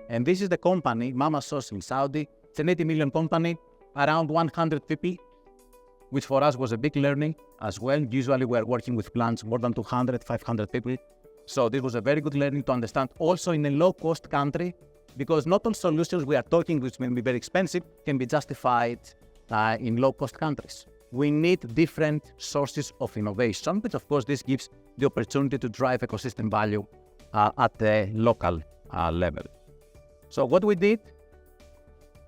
And this is the company, Mama Sauce in Saudi. It's an 80 million company, around 100 people, which for us was a big learning as well. Usually we're working with plants more than 200, 500 people. So this was a very good learning to understand also in a low-cost country, because not all solutions we are talking, which may be very expensive, can be justified in low-cost countries. We need different sources of innovation, but of course this gives the opportunity to drive ecosystem value at the local level. So what we did,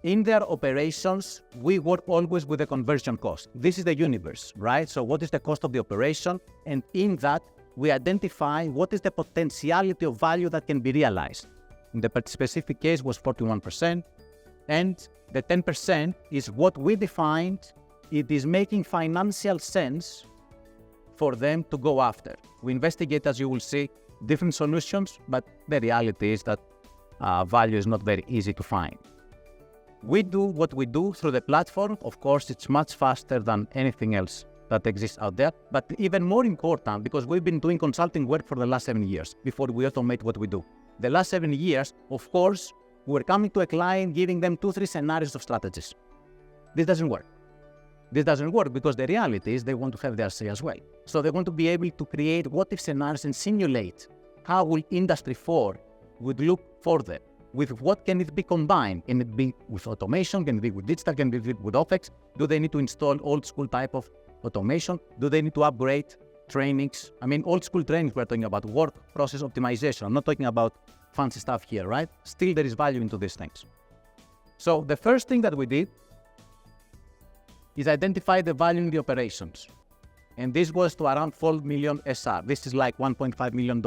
in their operations, we work always with the conversion cost. This is the universe, right? So what is the cost of the operation? And in that, we identify what is the potentiality of value that can be realized. In the specific case was 41%, and the 10% is what we defined. It is making financial sense for them to go after. We investigate, as you will see, different solutions, but the reality is that value is not very easy to find. We do what we do through the platform. Of course, it's much faster than anything else that exists out there, but even more important, because we've been doing consulting work for the last 7 years before we automate what we do. The last 7 years, of course, we're coming to a client, giving them 2-3 scenarios of strategies. This doesn't work. This doesn't work because the reality is they want to have their say as well. So they want to be able to create what-if scenarios and simulate how will Industry 4 would look for them. With what can it be combined? Can it be with automation? Can it be with digital? Can it be with OpEx? Do they need to install old school type of automation? Do they need to upgrade trainings? I mean, old school trainings, we're talking about work process optimization. I'm not talking about fancy stuff here, right? Still, there is value into these things. So the first thing that we did is identify the value in the operations. And this was to around 4 million SR. This is like $1.5 million.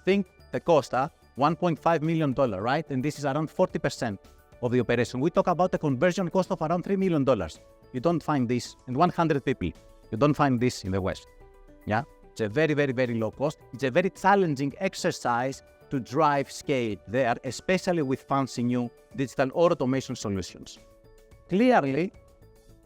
Think the cost, $1.5 million, right? And this is around 40% of the operation. We talk about a conversion cost of around $3 million. You don't find this in 100 people. You don't find this in the West. Yeah, it's a very, very, very low cost. It's a very challenging exercise to drive scale there, especially with fancy new digital or automation solutions. Clearly,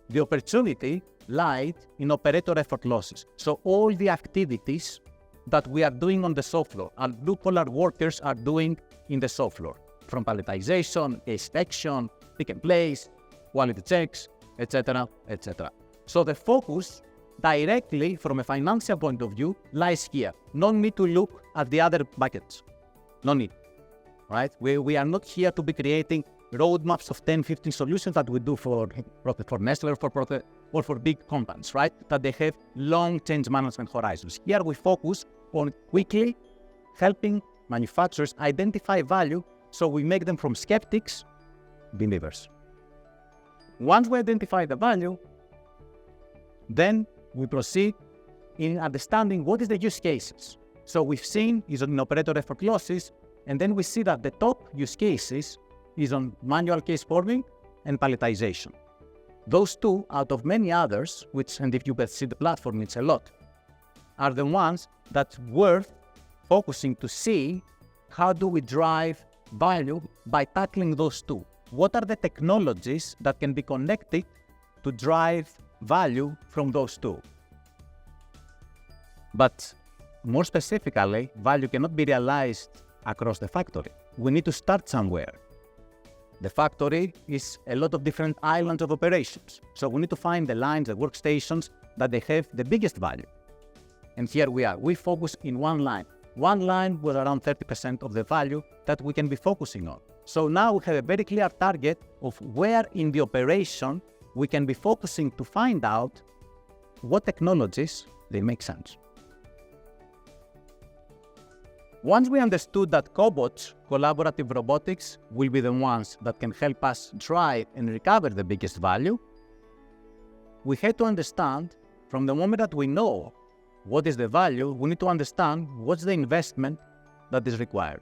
the opportunity lied in operator effort losses. So all the activities that we are doing on the shop floor and blue-collar workers are doing in the shop floor, from palletization, inspection, pick and place, quality checks, etc., etc. So the focus directly from a financial point of view lies here. No need to look at the other buckets. No need, right? We are not here to be creating roadmaps of 10, 15 solutions that we do for Nestle or for big companies, right? That they have long change management horizons. Here we focus on quickly helping manufacturers identify value, so we make them from skeptics believers. Once we identify the value, then we proceed in understanding what is the use cases. So we've seen is on operator effort losses, and then we see that the top use cases is on manual case forming and palletization. Those two, out of many others, which, and if you see the platform, it's a lot, are the ones that's worth focusing to see how do we drive value by tackling those two. What are the technologies that can be connected to drive value from those two? But more specifically, value cannot be realized across the factory. We need to start somewhere. The factory is a lot of different islands of operations. So we need to find the lines, the workstations that they have the biggest value. And here we are. We focus in one line. One line was around 30% of the value that we can be focusing on. So now we have a very clear target of where in the operation we can be focusing to find out what technologies they make sense. Once we understood that cobots, collaborative robotics, will be the ones that can help us drive and recover the biggest value, we had to understand, from the moment that we know what is the value, we need to understand what's the investment that is required.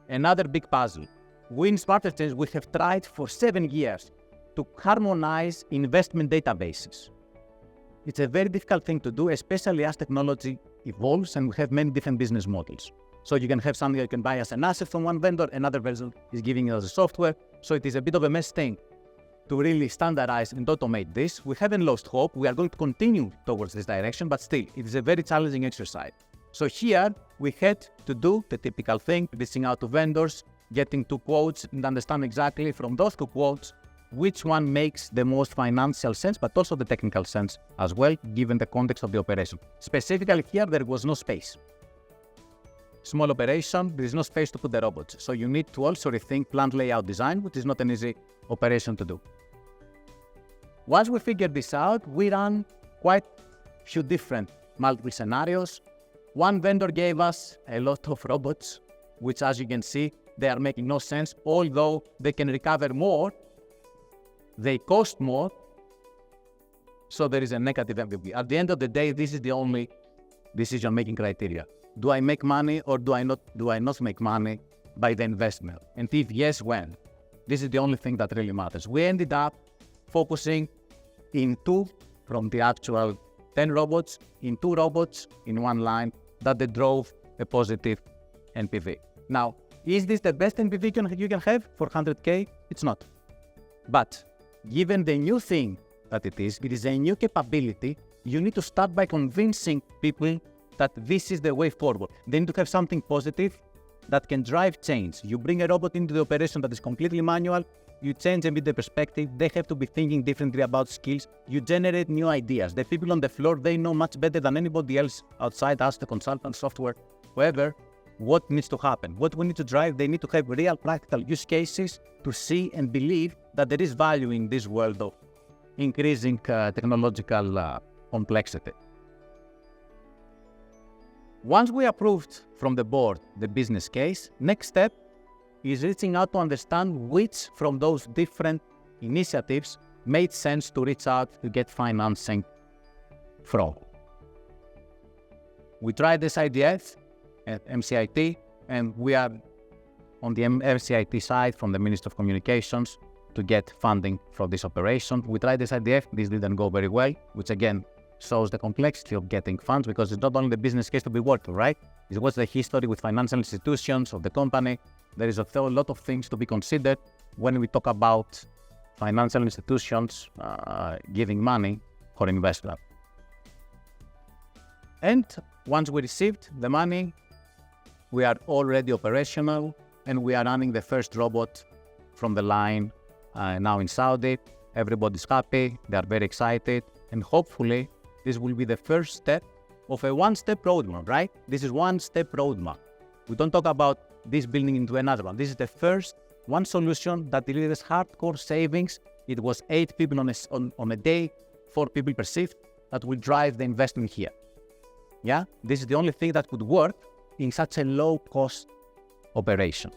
Another big puzzle. We in Smarter Change, we have tried for 7 years to harmonize investment databases. It's a very difficult thing to do, especially as technology evolves and we have many different business models. So you can have something you can buy as an asset from one vendor, another version is giving you as a software. So it is a bit of a mess thing to really standardize and automate this. We haven't lost hope. We are going to continue towards this direction, but still, it is a very challenging exercise. So here we had to do the typical thing, reaching out to vendors, getting 2 quotes, and understand exactly from those 2 quotes which one makes the most financial sense, but also the technical sense as well, given the context of the operation. Specifically here, there was no space. Small operation, there is no space to put the robots. So you need to also rethink plant layout design, which is not an easy operation to do. Once we figured this out, we ran quite a few different multiple scenarios. One vendor gave us a lot of robots, which, as you can see, they are making no sense. Although they can recover more, they cost more, so there is a negative MVP. At the end of the day, this is the only decision-making criteria. Do I make money or do I not make money by the investment? And if yes, when? This is the only thing that really matters. We ended up focusing in 2 from the actual 10 robots, in 2 robots in 1 line that they drove a positive NPV. Now, is this the best NPV you can have for 100K? It's not. But given the new thing that it is a new capability, you need to start by convincing people that this is the way forward. They need to have something positive that can drive change. You bring a robot into the operation that is completely manual, you change a bit the perspective, they have to be thinking differently about skills, you generate new ideas. The people on the floor, they know much better than anybody else outside us, the consultant, software, whoever, what needs to happen, what we need to drive. They need to have real practical use cases to see and believe that there is value in this world of increasing technological complexity. Once we approved from the board the business case, next step is reaching out to understand which from those different initiatives made sense to reach out to get financing from. We tried this IDF at MCIT, and we are on the MCIT side from the Ministry of Communications to get funding for this operation. We tried this IDF, this didn't go very well, which again shows the complexity of getting funds, because it's not only the business case to be worked on, right? It was the history with financial institutions of the company. There is a lot of things to be considered when we talk about financial institutions giving money for investment. And once we received the money, we are already operational, and we are running the first robot from the line now in Saudi. Everybody's happy, they are very excited, and hopefully this will be the first step of a one-step roadmap, right? This is one-step roadmap. We don't talk about this building into another one. This is the first one solution that delivers hardcore savings. It was 8 people on a day, 4 people per shift, that will drive the investment here. Yeah, this is the only thing that could work in such a low-cost operation.